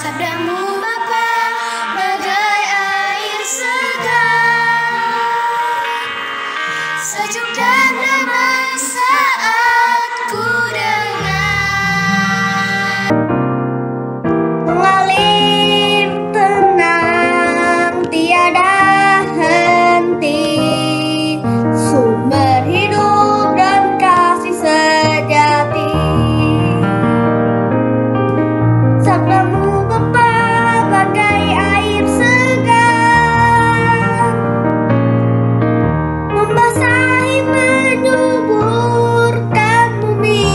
Sabdamu Bapa bagai air segar, sejuk dan damai saat ku dengar. Mengalir tenang tiada henti, sumber hidup dan kasih sejati. Sabdamu Bapa bagai air segar, membasahi menyuburkan bumi,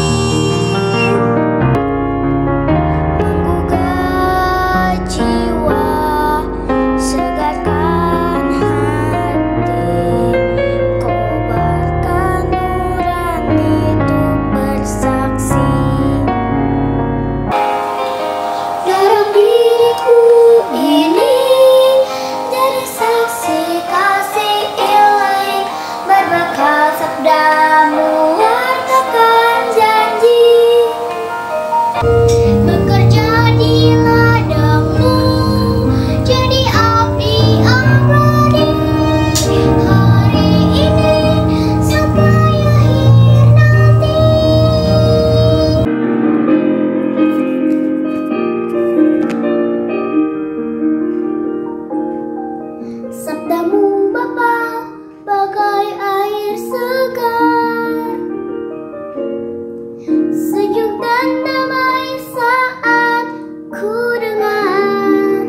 menggugah jiwa, segarkan hati, kobarkan nurani untuk bersaksi. Dorong diriku ini jadi saksi kasih Ilahi, berbekal sabdamu wartakan janji. Bekerja di ladangmu jadi abdi abadi, hari ini sampai akhir nanti. Sabdamu Bapa bagai air segar, sejuk dan damai saat ku dengar.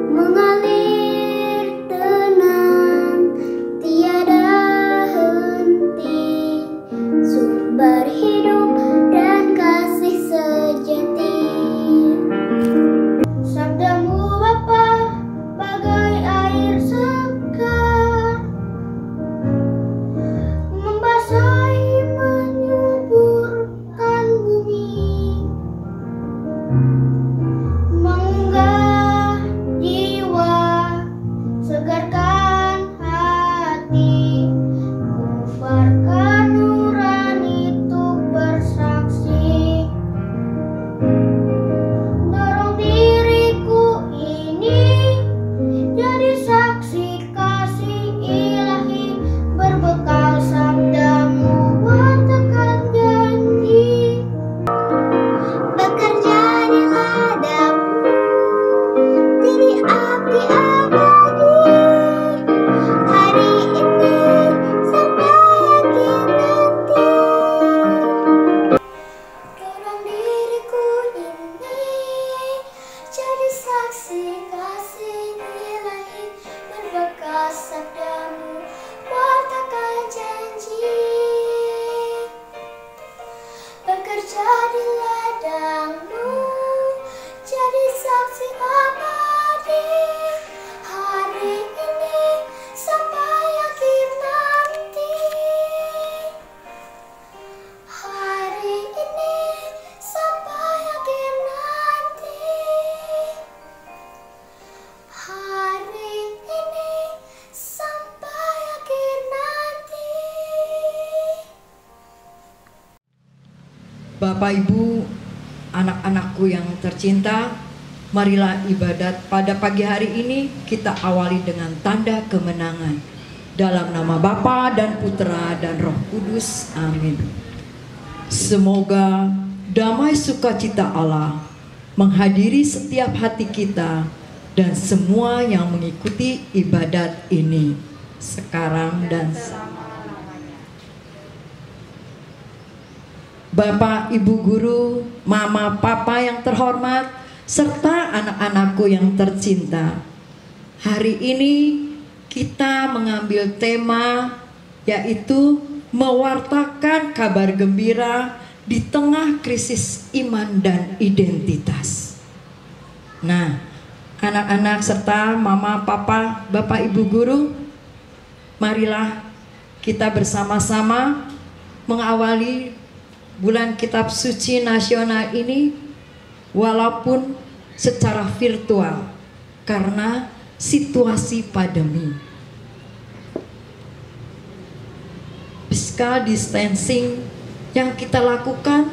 Mengalir tenang tiada henti, sumber hidup dan kasih sejati. Sabdamu Bapa bagai air segar, membasahi menyuburkan bumi, mengunggah jiwa, segarkan hati, kobarkan nurani untuk bersaksi. Dorong diriku ini jadi saksi kasih Ilahi, berbekal sabdamu wartakan janji. Bekerja di ladangmu jadi abdi abadi, hari ini sampai akhir nanti. Dorong diriku ini jadi saksi kasih Ilahi, berbekal sabdamu wartakan janji. Bekerja di ladangmu jadi saksi abadi, hari ini sampai akhir nanti. Hari ini sampai akhir nanti. Hari ini sampai akhir nanti. Bapak Ibu, anak-anakku yang tercinta, marilah ibadat pada pagi hari ini kita awali dengan tanda kemenangan. Dalam nama Bapa dan Putra dan Roh Kudus, amin. Semoga damai sukacita Allah menghadiri setiap hati kita dan semua yang mengikuti ibadat ini sekarang dan Bapak, Ibu Guru, Mama, Papa yang terhormat, serta anak-anakku yang tercinta. Hari ini kita mengambil tema yaitu mewartakan kabar gembira di tengah krisis iman dan identitas. Nah, anak-anak serta Mama, Papa, Bapak, Ibu Guru, marilah kita bersama-sama mengawali bulan Kitab Suci Nasional ini walaupun secara virtual karena situasi pandemi. Physical distancing yang kita lakukan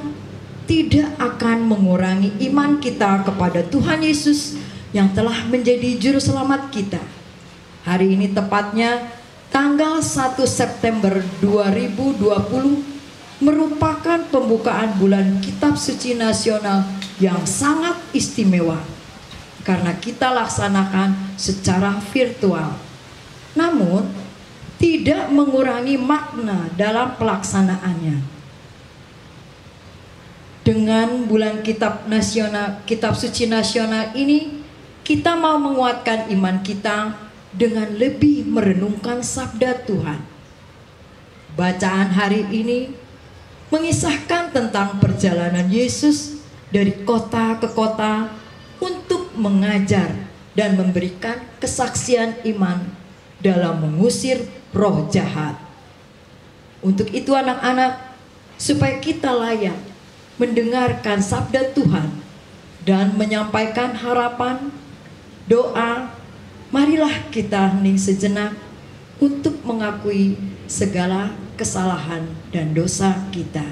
tidak akan mengurangi iman kita kepada Tuhan Yesus yang telah menjadi juru selamat kita. Hari ini tepatnya tanggal 1 September 2020 merupakan pembukaan bulan Kitab Suci Nasional yang sangat istimewa karena kita laksanakan secara virtual. Namun tidak mengurangi makna dalam pelaksanaannya. Dengan bulan Kitab Suci Nasional ini, kita mau menguatkan iman kita dengan lebih merenungkan sabda Tuhan. Bacaan hari ini mengisahkan tentang perjalanan Yesus dari kota ke kota untuk mengajar dan memberikan kesaksian iman dalam mengusir roh jahat. Untuk itu anak-anak, supaya kita layak mendengarkan sabda Tuhan dan menyampaikan harapan, doa, marilah kita hening sejenak untuk mengakui segala kesalahan dan dosa kita.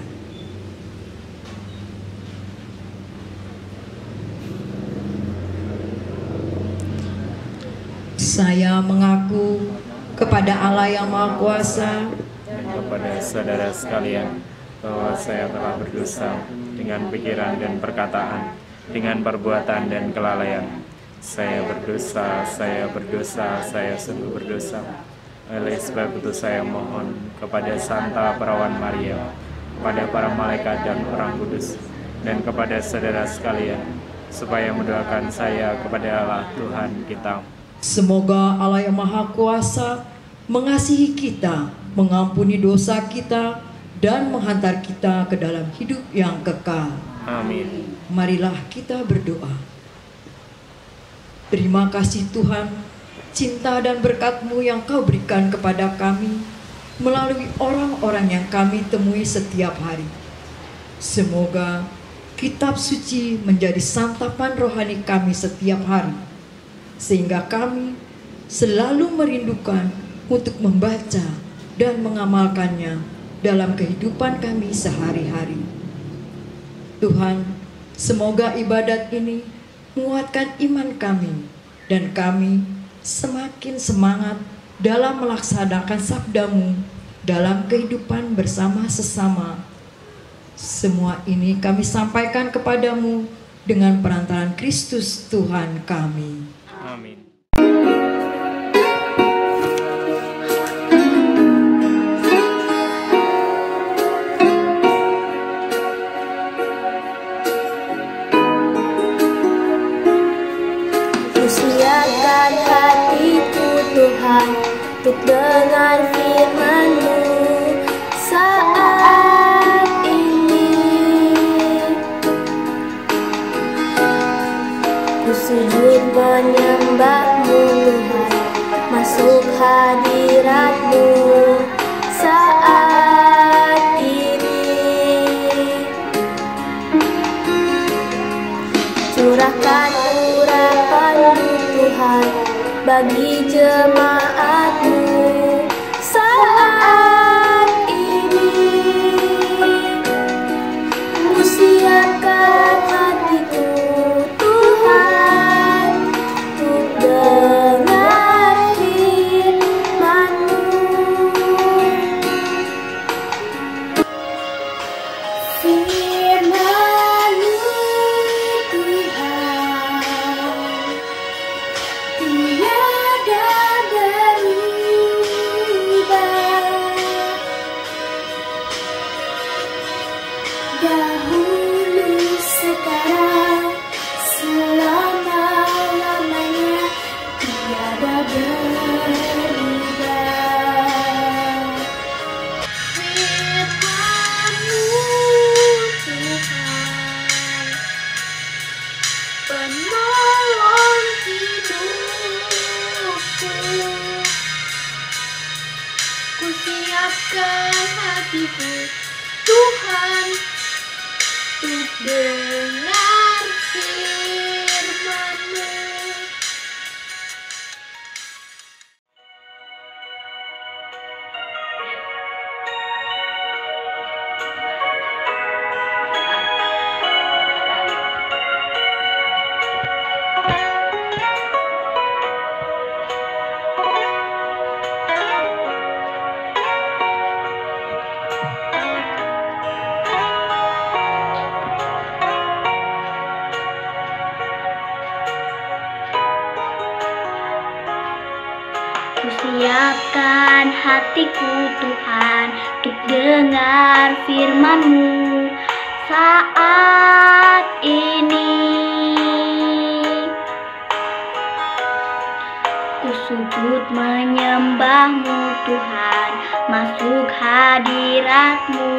Saya mengaku kepada Allah yang Maha Kuasa dan kepada saudara sekalian bahwa saya telah berdosa dengan pikiran dan perkataan, dengan perbuatan dan kelalaian. Saya berdosa, saya sungguh berdosa. Oleh sebab itu saya mohon kepada Santa Perawan Maria, kepada para malaikat dan orang kudus, dan kepada saudara sekalian, supaya mendoakan saya kepada Allah Tuhan kita. Semoga Allah yang Maha Kuasa mengasihi kita, mengampuni dosa kita, dan menghantar kita ke dalam hidup yang kekal. Amin. Marilah kita berdoa. Terima kasih Tuhan, cinta dan berkat-Mu yang Kau berikan kepada kami melalui orang-orang yang kami temui setiap hari. Semoga kitab suci menjadi santapan rohani kami setiap hari, sehingga kami selalu merindukan untuk membaca dan mengamalkannya dalam kehidupan kami sehari-hari. Tuhan, semoga ibadat ini menguatkan iman kami dan kami semakin semangat dalam melaksanakan sabda-Mu dalam kehidupan bersama sesama. Semua ini kami sampaikan kepadamu dengan perantaraan Kristus Tuhan kami. Amin. Siapkan hatiku Tuhan untuk dengar firman-Mu saat ini. Ku sujud menyembah-Mu Tuhan, masuk hadirat-Mu saat ini. Curahkan urapan-Mu Tuhan bagi jemaat-Mu saat ini. Ku siapkan hatiku Tuhan untuk dengar firman-Mu. Firman-Mu Tuhan tiada berubah, dahulu sekarang selama-lamanya tiada berubah. Firman-Mu Tuhan penolong hidupku, ku siapkan hatiku Tuhan untuk dengar firman-Mu. Siapkan hatiku Tuhan untuk dengar firman-Mu saat ini. Ku sujud menyembah-Mu Tuhan, masuk hadirat-Mu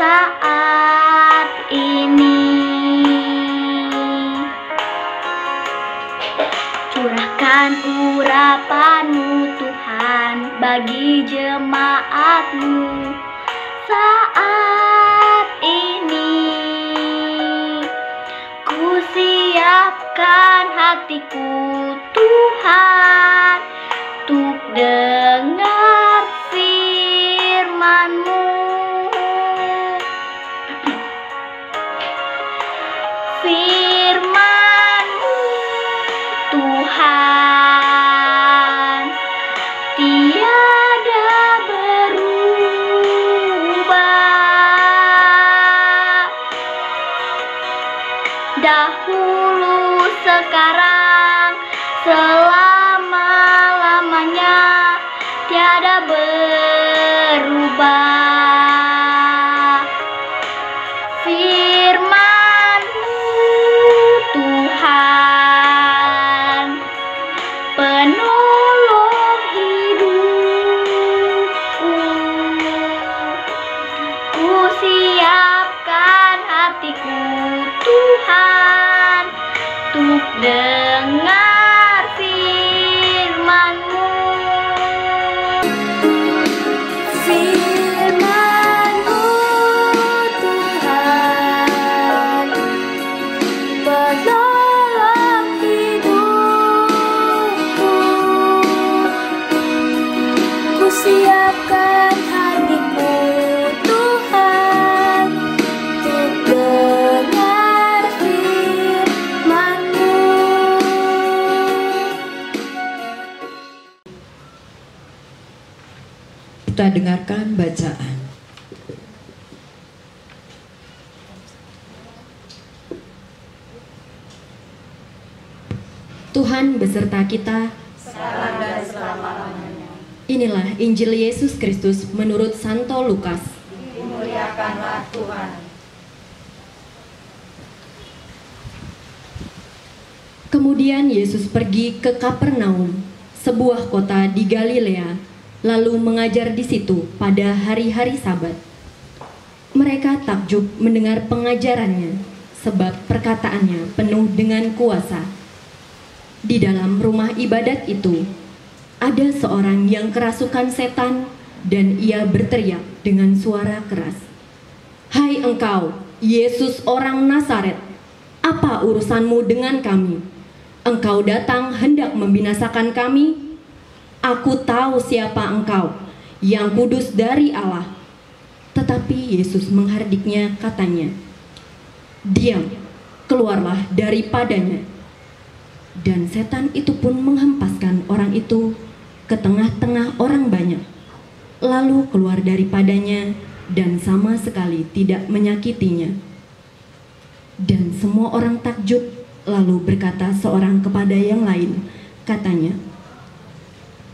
saat ini. Curahkan urapan-Mu Tuhan bagi jemaat-Mu saat ini. Ku siapkan hatiku Tuhan untuk dengar firman-Mu. Firman-Mu Tuhan tiada berubah, dahulu, sekarang, selama-lamanya tiada berubah. Firman-Mu Tuhan penolong hidupku. Ku siapkan hatiku Tuhan untuk dengar firman-Mu. Firman-Mu Tuhan penolong hidupku. Ku siapkan hatiku Tuhan untuk dengar firman-Mu. Kita dengarkan bacaan. Tuhan beserta kita. Inilah Injil Yesus Kristus menurut Santo Lukas. Dimuliakanlah Tuhan. Kemudian Yesus pergi ke Kapernaum, sebuah kota di Galilea, lalu mengajar di situ pada hari-hari Sabat. Mereka takjub mendengar pengajarannya, sebab perkataannya penuh dengan kuasa. Di dalam rumah ibadat itu, ada seorang yang kerasukan setan, dan ia berteriak dengan suara keras, "Hai engkau, Yesus orang Nazaret, apa urusanmu dengan kami? Engkau datang hendak membinasakan kami? Aku tahu siapa engkau, yang kudus dari Allah." Tetapi Yesus menghardiknya, katanya, "Diam, keluarlah daripadanya." Dan setan itu pun menghempaskan orang itu ke tengah-tengah orang banyak, lalu keluar daripadanya dan sama sekali tidak menyakitinya. Dan semua orang takjub, lalu berkata seorang kepada yang lain, katanya,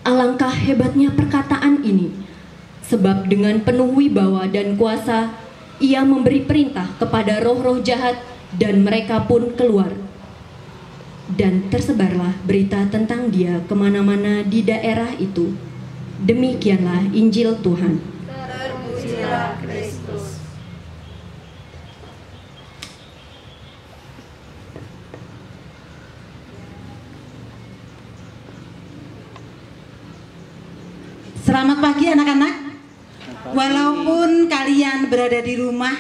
"Alangkah hebatnya perkataan ini, sebab dengan penuh wibawa dan kuasa ia memberi perintah kepada roh-roh jahat, dan mereka pun keluar." Dan tersebarlah berita tentang dia kemana-mana di daerah itu. Demikianlah Injil Tuhan. Terpujilah Kristus. Selamat pagi anak-anak. Walaupun kalian berada di rumah,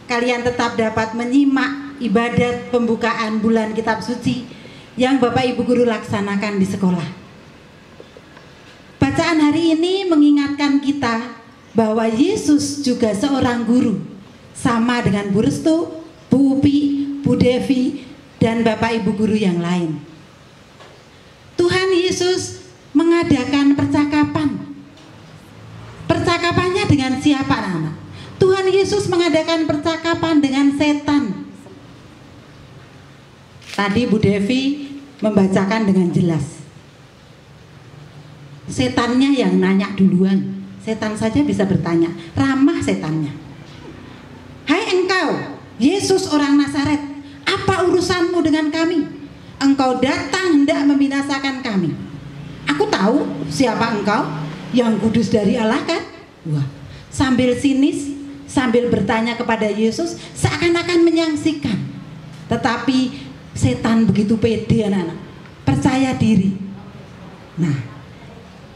kalian tetap dapat menyimak ibadat pembukaan bulan kitab suci yang Bapak Ibu Guru laksanakan di sekolah. Bacaan hari ini mengingatkan kita bahwa Yesus juga seorang guru, sama dengan Bu Restu, Bu Upi, Bu Devi, dan Bapak Ibu Guru yang lain. Tuhan Yesus mengadakan percakapan. Percakapannya dengan siapa, anak-anak? Tuhan Yesus mengadakan percakapan dengan setan. Tadi Bu Devi membacakan dengan jelas. setannya yang nanya duluan. Setan saja bisa bertanya, ramah setannya. Hai engkau, Yesus orang Nazaret, apa urusanmu dengan kami? Engkau datang hendak membinasakan kami. Aku tahu siapa engkau, yang kudus dari Allah kan? Wah, sambil sinis, sambil bertanya kepada Yesus, seakan-akan menyangsikan. Tetapi setan begitu pede anak-anak, percaya diri. Nah,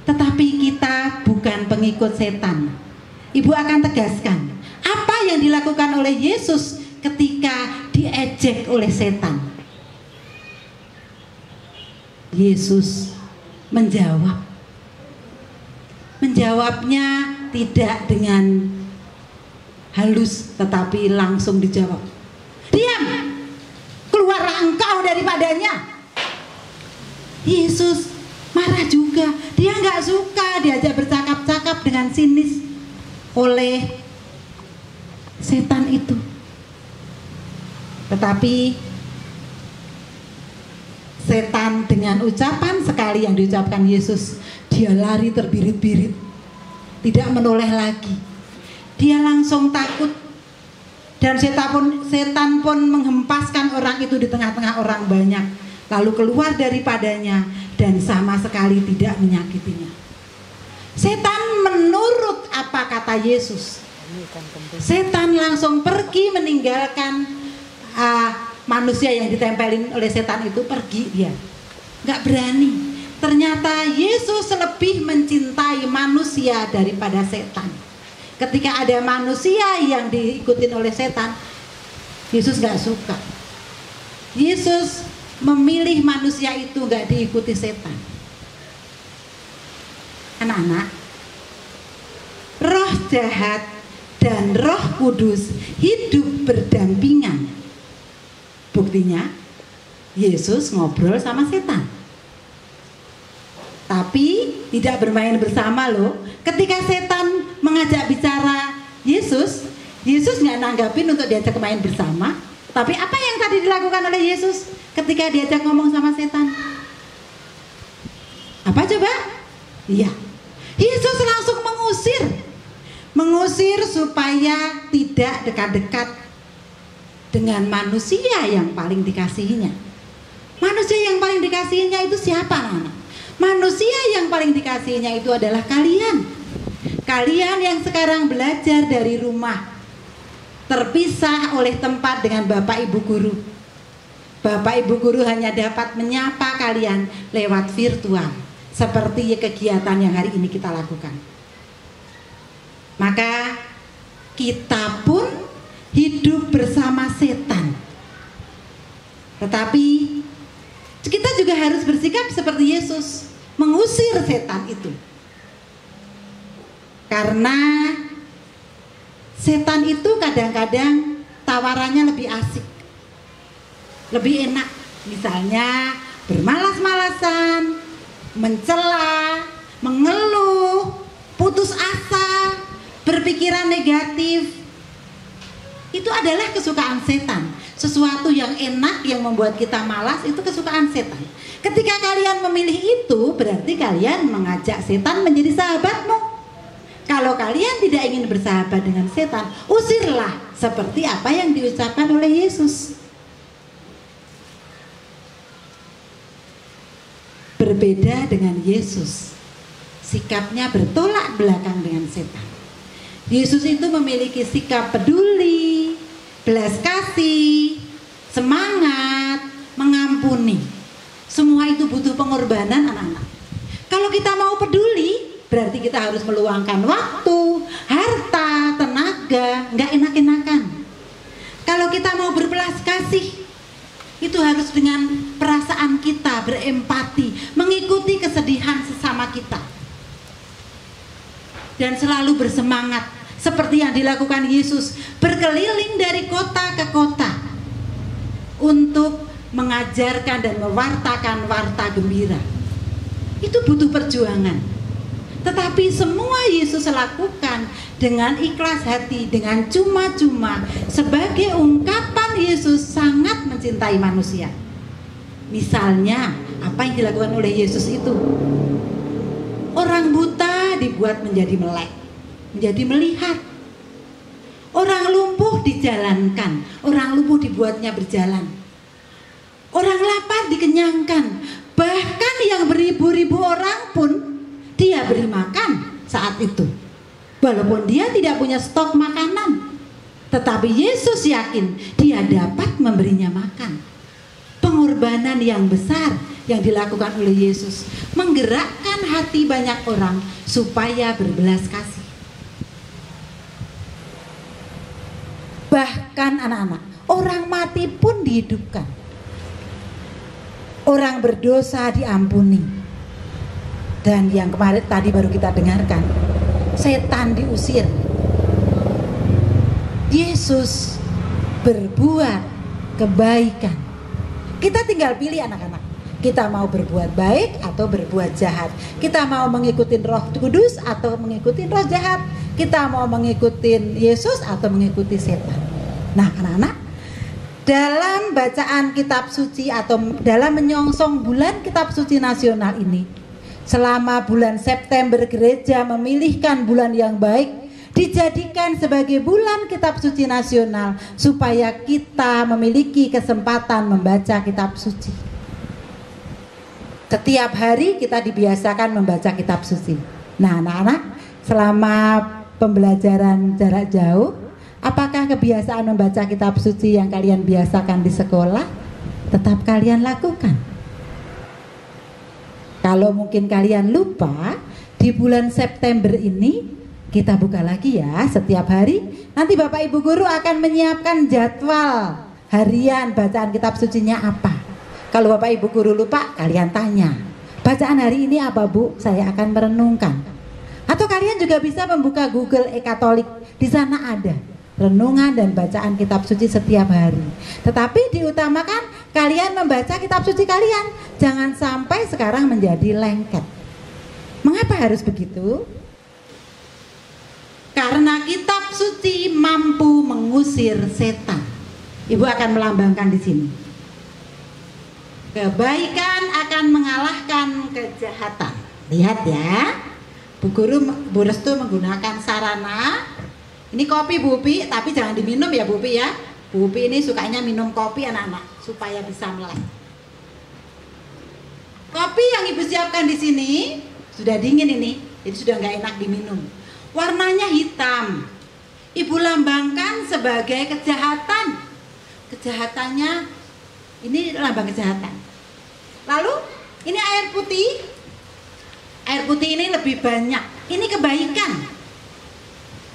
tetapi kita bukan pengikut setan. Ibu akan tegaskan, apa yang dilakukan oleh Yesus ketika diejek oleh setan? Yesus menjawab. Menjawabnya tidak dengan halus, tetapi langsung dijawab. Diam! Keluarlah engkau daripadanya. Yesus marah juga. Dia nggak suka diajak bercakap-cakap dengan sinis oleh setan itu. Tetapi setan dengan ucapan sekali yang diucapkan Yesus, dia lari terbirit-birit, tidak menoleh lagi. Dia langsung takut, dan setan pun menghempaskan orang itu di tengah-tengah orang banyak, lalu keluar daripadanya dan sama sekali tidak menyakitinya. Setan menurut apa kata Yesus. Setan langsung pergi meninggalkan manusia yang ditempelin oleh setan itu, pergi dia. Gak berani. Ternyata Yesus lebih mencintai manusia daripada setan. Ketika ada manusia yang diikutin oleh setan, Yesus gak suka. Yesus memilih manusia itu gak diikuti setan. Anak-anak, roh jahat dan roh kudus hidup berdampingan. Buktinya Yesus ngobrol sama setan, tapi tidak bermain bersama loh. Ketika setan mengajak bicara Yesus, Yesus nggak nanggapin untuk diajak main bersama. Tapi apa yang tadi dilakukan oleh Yesus ketika diajak ngomong sama setan? Apa coba? Iya, Yesus langsung mengusir supaya tidak dekat-dekat dengan manusia yang paling dikasihinya. Manusia yang paling dikasihinya itu siapa, anak-anak? Manusia yang paling dikasihinya itu adalah kalian. Kalian yang sekarang belajar dari rumah, terpisah oleh tempat dengan Bapak Ibu Guru. Bapak Ibu Guru hanya dapat menyapa kalian lewat virtual, seperti kegiatan yang hari ini kita lakukan. Maka kita pun hidup bersama setan. Tetapi kita juga harus bersikap seperti Yesus, mengusir setan itu. Karena setan itu kadang-kadang tawarannya lebih asik, lebih enak. Misalnya bermalas-malasan, mencela, mengeluh, putus asa, berpikiran negatif. Itu adalah kesukaan setan. Sesuatu yang enak yang membuat kita malas itu kesukaan setan. Ketika kalian memilih itu, berarti kalian mengajak setan menjadi sahabatmu. Kalau kalian tidak ingin bersahabat dengan setan, usirlah, seperti apa yang diucapkan oleh Yesus. Berbeda dengan Yesus, sikapnya bertolak belakang dengan setan. Yesus itu memiliki sikap peduli, belas kasih, semangat, mengampuni. Semua itu butuh pengorbanan, anak-anak. Kalau kita mau peduli, berarti kita harus meluangkan waktu, harta, tenaga, nggak enak-enakan. Kalau kita mau berbelas kasih, itu harus dengan perasaan kita, berempati, mengikuti kesedihan sesama kita. Dan selalu bersemangat, seperti yang dilakukan Yesus, berkeliling dari kota ke kota untuk mengajarkan dan mewartakan warta gembira. Itu butuh perjuangan. Tetapi semua Yesus lakukan dengan ikhlas hati, dengan cuma-cuma, sebagai ungkapan Yesus sangat mencintai manusia. Misalnya, apa yang dilakukan oleh Yesus itu? Orang buta dibuat menjadi melek, menjadi melihat. Orang lumpuh dijalankan, orang lumpuh dibuatnya berjalan. Orang lapar dikenyangkan, bahkan yang beribu-ribu orang pun dia beri makan saat itu. Walaupun dia tidak punya stok makanan, tetapi Yesus yakin dia dapat memberinya makan. Pengorbanan yang besar yang dilakukan oleh Yesus menggerakkan hati banyak orang supaya berbelas kasih. Bahkan anak-anak, orang mati pun dihidupkan. Orang berdosa diampuni. Dan yang kemarin tadi baru kita dengarkan, setan diusir. Yesus berbuat kebaikan. Kita tinggal pilih anak-anak. Kita mau berbuat baik atau berbuat jahat. Kita mau mengikuti Roh Kudus atau mengikuti roh jahat. Kita mau mengikuti Yesus atau mengikuti setan. Nah anak-anak, dalam bacaan kitab suci atau dalam menyongsong bulan kitab suci nasional ini, selama bulan September gereja memilihkan bulan yang baik, dijadikan sebagai bulan kitab suci nasional supaya kita memiliki kesempatan membaca kitab suci. Setiap hari kita dibiasakan membaca kitab suci. Nah anak-anak, selama pembelajaran jarak jauh, apakah kebiasaan membaca kitab suci yang kalian biasakan di sekolah tetap kalian lakukan? Kalau mungkin kalian lupa, di bulan September ini kita buka lagi ya setiap hari. Nanti Bapak Ibu Guru akan menyiapkan jadwal harian bacaan kitab sucinya apa. Kalau Bapak Ibu Guru lupa, kalian tanya, bacaan hari ini apa Bu? Saya akan merenungkan. Atau kalian juga bisa membuka Google e-Katolik, di sana ada renungan dan bacaan kitab suci setiap hari. Tetapi diutamakan kalian membaca kitab suci kalian, jangan sampai sekarang menjadi lengket. Mengapa harus begitu? Karena kitab suci mampu mengusir setan. Ibu akan melambangkan di sini. Kebaikan akan mengalahkan kejahatan. Lihat ya. Bu Guru, Bu Restu menggunakan sarana. Ini kopi Bu Upi, tapi jangan diminum ya Bu Upi ya. Bu Upi ini sukanya minum kopi anak-anak supaya bisa melek. Kopi yang Ibu siapkan di sini sudah dingin ini, jadi sudah nggak enak diminum. Warnanya hitam. Ibu lambangkan sebagai kejahatan. Kejahatannya ini lambang kejahatan. Lalu ini air putih. Air putih ini lebih banyak. Ini kebaikan.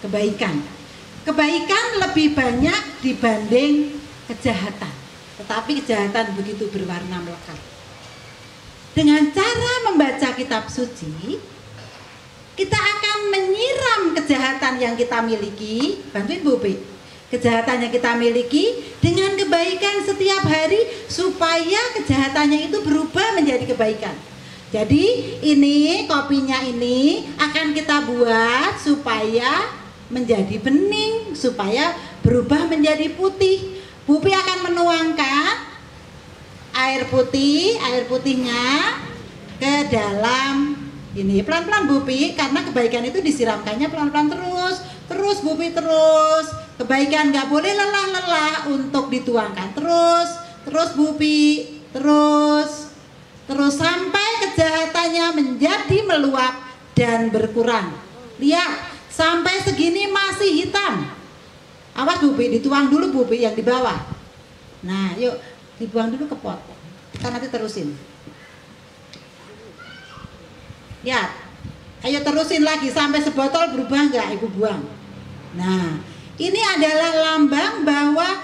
Kebaikan. Kebaikan lebih banyak dibanding kejahatan. Tetapi kejahatan begitu berwarna melekat. Dengan cara membaca kitab suci, kita akan menyiram kejahatan yang kita miliki. Bantuin Bu Upi. Kejahatan yang kita miliki dengan kebaikan setiap hari supaya kejahatannya itu berubah menjadi kebaikan. Jadi ini kopinya ini akan kita buat supaya menjadi bening, supaya berubah menjadi putih. Bu Upi akan menuangkan air putihnya ke dalam ini pelan-pelan Bu Upi, karena kebaikan itu disiramkannya pelan-pelan terus Bu Upi terus. Kebaikan nggak boleh lelah-lelah untuk dituangkan terus Bu Upi terus sampai kejahatannya menjadi meluap dan berkurang. Lihat, sampai segini masih hitam. Awas Bu Upi, dituang dulu Bu Upi yang di bawah. Nah, yuk dibuang dulu ke pot. Kita nanti terusin. Lihat, ayo terusin lagi sampai sebotol berubah nggak? Ibu buang. Nah, ini adalah lambang bahwa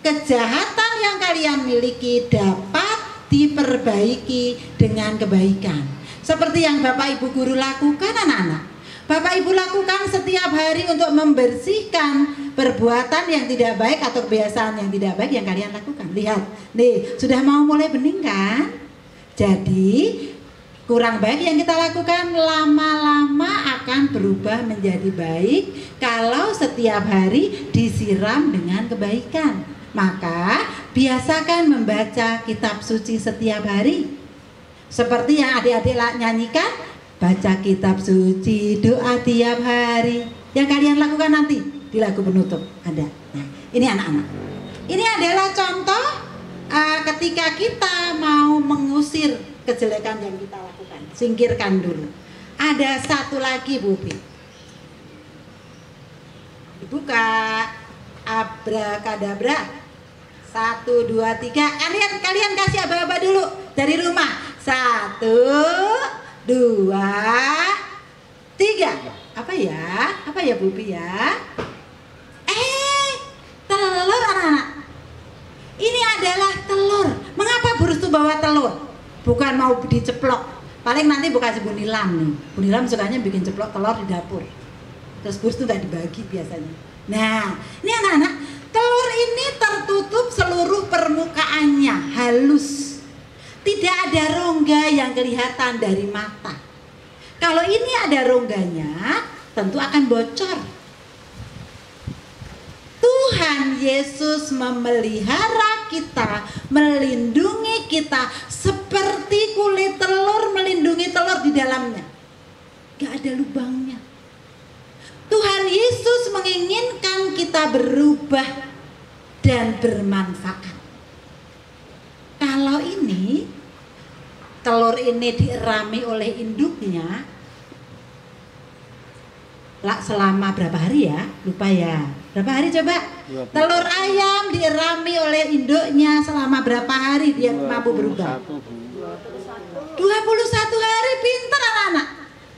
kejahatan yang kalian miliki dapat diperbaiki dengan kebaikan. Seperti yang Bapak Ibu Guru lakukan anak-anak. Bapak Ibu lakukan setiap hari untuk membersihkan perbuatan yang tidak baik atau kebiasaan yang tidak baik yang kalian lakukan. Lihat, nih sudah mau mulai bening kan? Jadi kurang baik yang kita lakukan lama-lama akan berubah menjadi baik kalau setiap hari disiram dengan kebaikan. Maka biasakan membaca kitab suci setiap hari. Seperti yang adik-adik nyanyikan, baca kitab suci, doa tiap hari. Yang kalian lakukan nanti di lagu penutup ada. Nah, ini anak-anak. Ini adalah contoh ketika kita mau mengusir kejelekan yang kita lakukan. Singkirkan dulu. Ada satu lagi, Bu Pi. Dibuka. Abrakadabra. 1, 2, 3. Kalian kasih aba-aba dulu dari rumah. 1, 2, 3. Apa ya Bu Pi ya? Telur anak-anak. Ini adalah telur. Mengapa Bu Restu bawa telur? Bukan mau diceplok. Paling nanti bukan si Bu Nilam nih. Bu Nilam sukanya bikin ceplok telur di dapur. Terus Bu Restu nggak dibagi biasanya. Nah, ini anak-anak, telur ini tertutup seluruh permukaannya, halus. Tidak ada rongga yang kelihatan dari mata. Kalau ini ada rongganya, tentu akan bocor. Tuhan Yesus memelihara kita, melindungi kita seperti kulit telur melindungi telur di dalamnya. Gak ada lubangnya. Tuhan Yesus menginginkan kita berubah dan bermanfaat. Kalau ini, telur ini dierami oleh induknya, selama berapa hari ya? Lupa ya. Berapa hari coba? 20. Telur ayam dierami oleh induknya selama berapa hari dia mampu berubah? 21 hari. Pintar anak-anak.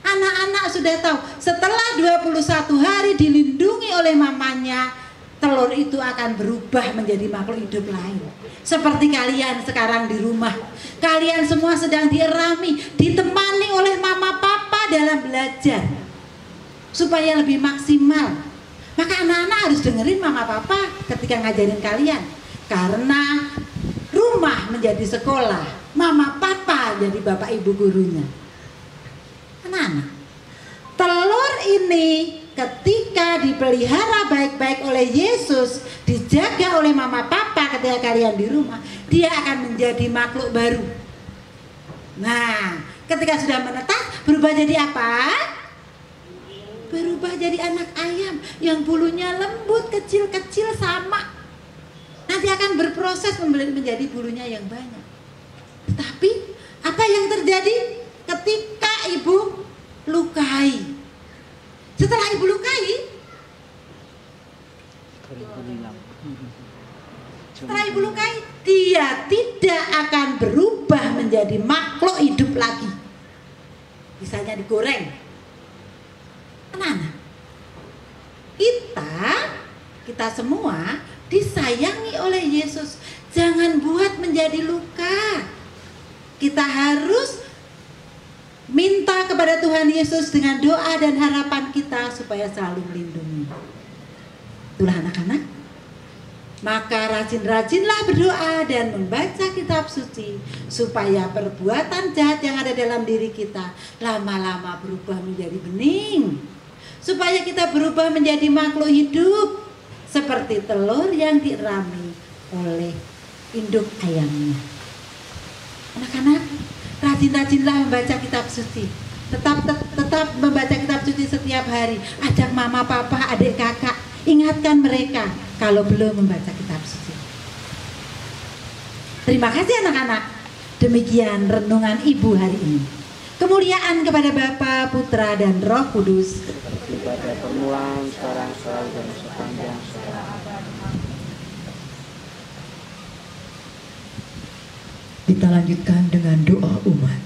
Anak-anak sudah tahu, setelah 21 hari dilindungi oleh mamanya, telur itu akan berubah menjadi makhluk hidup lain. Seperti kalian sekarang di rumah, kalian semua sedang dierami, ditemani oleh mama papa dalam belajar supaya lebih maksimal. Maka anak-anak harus dengerin mama papa ketika ngajarin kalian, karena rumah menjadi sekolah, mama papa jadi bapak ibu gurunya. Anak-anak, telur ini ketika dipelihara baik-baik oleh Yesus, dijaga oleh mama papa ketika kalian di rumah, dia akan menjadi makhluk baru. Nah, ketika sudah menetas, berubah jadi apa? Berubah jadi anak ayam yang bulunya lembut, kecil-kecil sama. Nanti akan berproses menjadi bulunya yang banyak. Tetapi apa yang terjadi ketika ibu lukai? Setelah ibu lukai, dia tidak akan berubah menjadi makhluk hidup lagi. Misalnya digoreng. Anak-anak, kita semua disayangi oleh Yesus. Jangan buat menjadi luka. Kita harus minta kepada Tuhan Yesus dengan doa dan harapan kita supaya selalu melindungi. Itulah anak-anak. Maka rajin-rajinlah berdoa dan membaca kitab suci supaya perbuatan jahat yang ada dalam diri kita lama-lama berubah menjadi bening. Supaya kita berubah menjadi makhluk hidup seperti telur yang dirami oleh induk ayamnya. Anak-anak, rajin-rajinlah membaca kitab suci. Tetap membaca kitab suci setiap hari. Ajak mama, papa, adik, kakak. Ingatkan mereka kalau belum membaca kitab suci. Terima kasih anak-anak. Demikian renungan ibu hari ini. Kemuliaan kepada Bapa, Putra, dan Roh Kudus. Pada permulaan, sekarang, selalu, dan sepanjang sejarah. Kita lanjutkan dengan doa umat.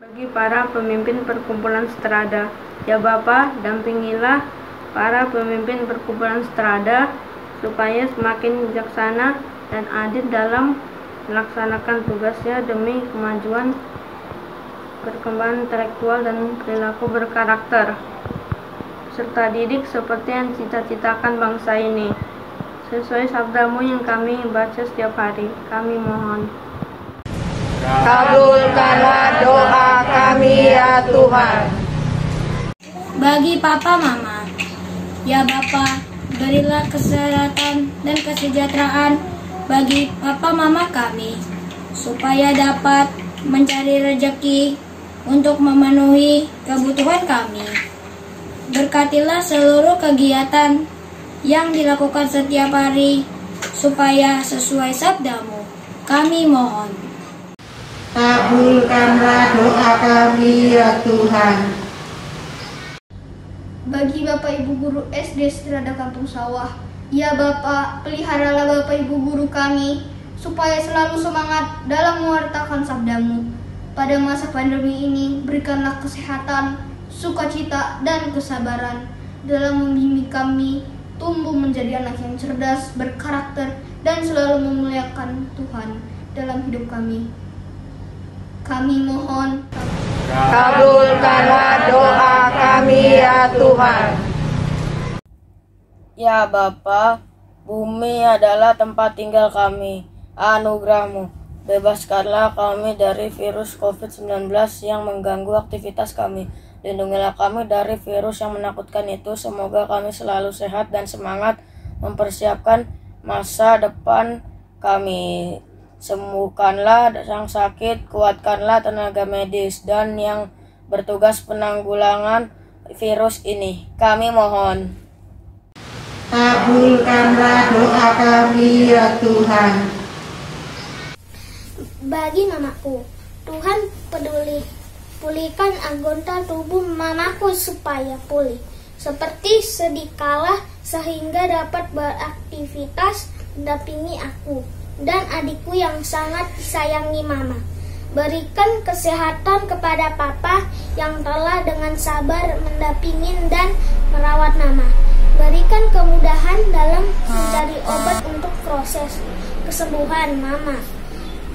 Bagi para pemimpin perkumpulan Strada, ya Bapa, dampingilah para pemimpin perkumpulan Strada supaya semakin bijaksana dan adil dalam melaksanakan tugasnya demi kemajuan perkembangan intelektual dan perilaku berkarakter, serta didik seperti yang cita-citakan bangsa ini. Sesuai sabdamu yang kami baca setiap hari, kami mohon. Kabulkanlah doa kami ya Tuhan. Bagi Papa Mama, ya Bapa, berilah kesehatan dan kesejahteraan bagi Papa Mama kami, supaya dapat mencari rezeki untuk memenuhi kebutuhan kami. Berkatilah seluruh kegiatan yang dilakukan setiap hari, supaya sesuai sabdamu. Kami mohon. Kabulkanlah doa kami ya Tuhan. Bagi Bapak Ibu Guru SD Strada Kampung Sawah, ya Bapak, peliharalah Bapak Ibu Guru kami, supaya selalu semangat dalam mewartakan sabdamu. Pada masa pandemi ini, berikanlah kesehatan, sukacita, dan kesabaran dalam membimbing kami tumbuh menjadi anak yang cerdas, berkarakter, dan selalu memuliakan Tuhan dalam hidup kami. Kami mohon. Kabulkanlah doa kami ya Tuhan. Ya Bapa, bumi adalah tempat tinggal kami. Anugerah-Mu, bebaskanlah kami dari virus COVID-19 yang mengganggu aktivitas kami. Lindungilah kami dari virus yang menakutkan itu. Semoga kami selalu sehat dan semangat mempersiapkan masa depan kami. Sembuhkanlah yang sakit, kuatkanlah tenaga medis dan yang bertugas penanggulangan virus ini. Kami mohon. Kabulkanlah doa kami ya Tuhan. Bagi mamaku, Tuhan peduli. Pulihkan anggota tubuh mamaku supaya pulih, seperti sedia kala, sehingga dapat beraktivitas mendampingi aku dan adikku yang sangat disayangi mama. Berikan kesehatan kepada papa yang telah dengan sabar mendampingi dan merawat mama. Berikan kemudahan dalam mencari obat untuk proses kesembuhan mama.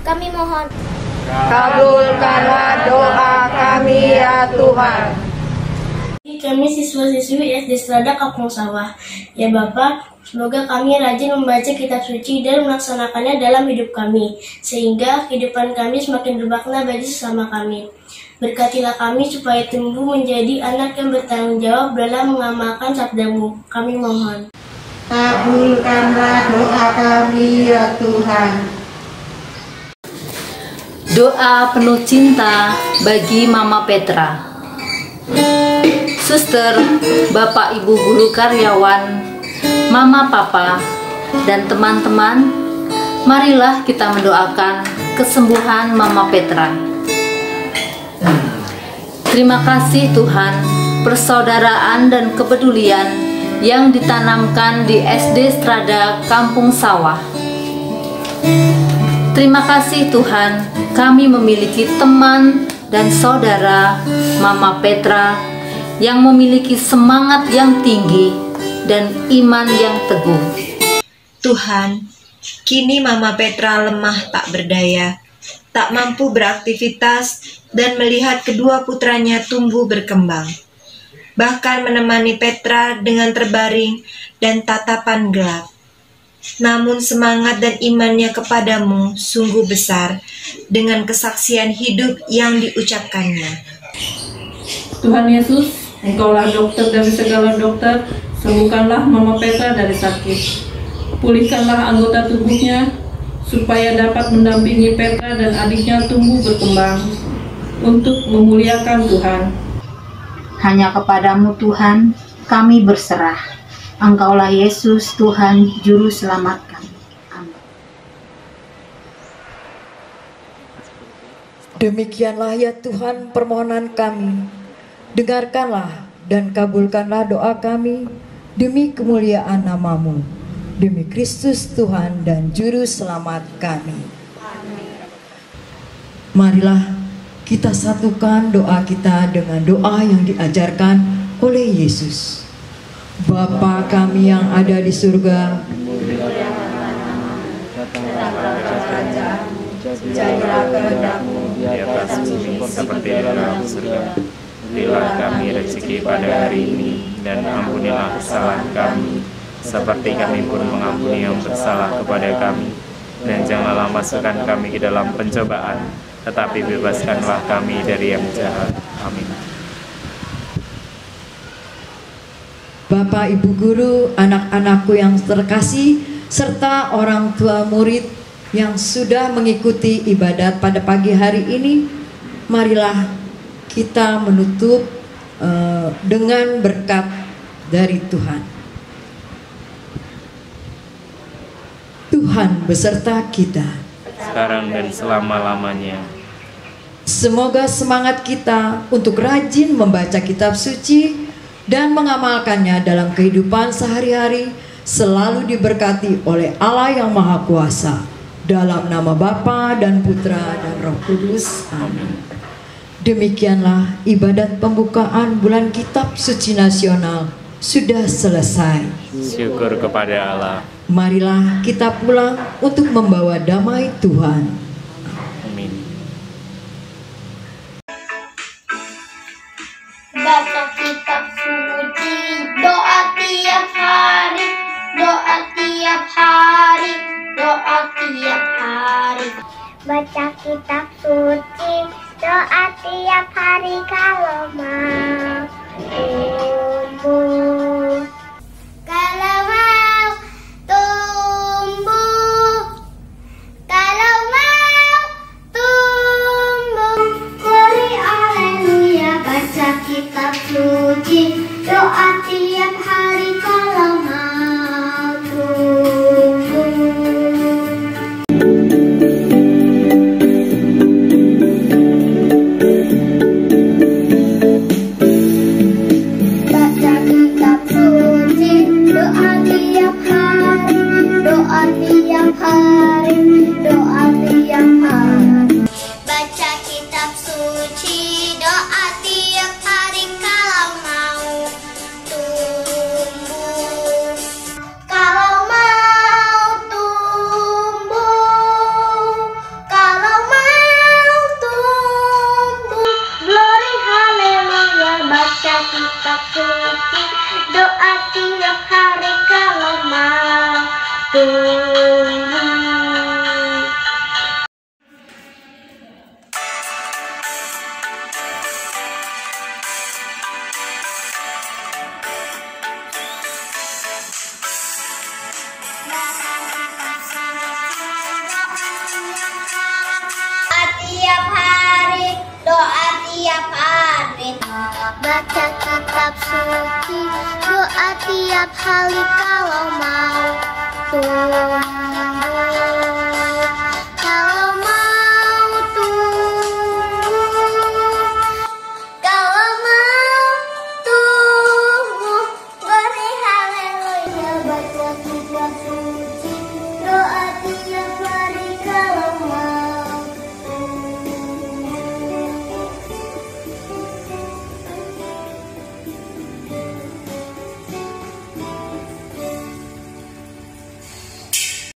Kami mohon. Kabulkanlah doa kami ya Tuhan. Kami siswa-siswi SD Strada Kampung Sawah. Ya Bapak, semoga kami rajin membaca kitab suci dan melaksanakannya dalam hidup kami, sehingga kehidupan kami semakin bermakna bagi sesama kami. Berkatilah kami supaya tumbuh menjadi anak yang bertanggung jawab dalam mengamalkan sabdamu. Kami mohon. Kabulkanlah doa kami ya Tuhan. Doa penuh cinta bagi Mama Petra. Suster, Bapak Ibu guru karyawan, Mama Papa, dan teman-teman, marilah kita mendoakan kesembuhan Mama Petra. Terima kasih Tuhan, persaudaraan dan kepedulian yang ditanamkan di SD Strada Kampung Sawah. Terima kasih Tuhan, kami memiliki teman dan saudara Mama Petra yang memiliki semangat yang tinggi dan iman yang teguh. Tuhan, kini Mama Petra lemah tak berdaya, tak mampu beraktivitas dan melihat kedua putranya tumbuh berkembang. Bahkan menemani Petra dengan terbaring dan tatapan gelap. Namun semangat dan imannya kepadamu sungguh besar dengan kesaksian hidup yang diucapkannya. Tuhan Yesus, Engkaulah dokter dari segala dokter, sembuhkanlah Mama Petra dari sakit. Pulihkanlah anggota tubuhnya, supaya dapat mendampingi Petra dan adiknya tumbuh berkembang, untuk memuliakan Tuhan. Hanya kepadamu Tuhan, kami berserah. Engkaulah Yesus, Tuhan, Juru Selamat kami. Amin. Demikianlah ya Tuhan permohonan kami. Dengarkanlah dan kabulkanlah doa kami demi kemuliaan nama-Mu, demi Kristus Tuhan dan Juru Selamat kami. Marilah kita satukan doa kita dengan doa yang diajarkan oleh Yesus. Bapa kami yang ada di surga, jadilah kehendak-Mu di atas bumi seperti di dalam surga. Berilah kami rezeki pada hari ini, dan ampunilah kesalahan kami, seperti kami pun mengampuni yang bersalah kepada kami. Dan janganlah masukkan kami ke dalam pencobaan, tetapi bebaskanlah kami dari yang jahat. Amin. Bapak, Ibu guru, anak-anakku yang terkasih, serta orang tua murid, yang sudah mengikuti ibadat pada pagi hari ini, marilah kita menutup dengan berkat dari Tuhan. Tuhan beserta kita sekarang dan selama-lamanya. Semoga semangat kita untuk rajin membaca kitab suci dan mengamalkannya dalam kehidupan sehari-hari selalu diberkati oleh Allah yang Maha Kuasa. Dalam nama Bapa dan Putra dan Roh Kudus. Amin. Demikianlah ibadat pembukaan bulan kitab suci nasional sudah selesai. Syukur kepada Allah. Marilah kita pulang untuk membawa damai Tuhan. Amin. Baca kitab suci, doa tiap hari, doa tiap hari, doa tiap hari. Baca kitab suci, doa tiap hari kalau mau tumbuh. Kalau mau tumbuh, kalau mau tumbuh. Glory haleluya, baca kitab suci, doa tiap hari kalau mau tumbuh. Baca kitab suci, doa tiap hari, doa tiap hari, doa tiap hari. Baca kitab suci, doa tiap hari kalau mau tumbuh. Kalau mau tumbuh, kalau mau tumbuh. Glory haleluya, baca kitab suci, doa tiap hari kalau mau tumbuh. Tiap hari, doa tiap hari. Baca kitab suci, doa tiap hari kalau mau tumbuh.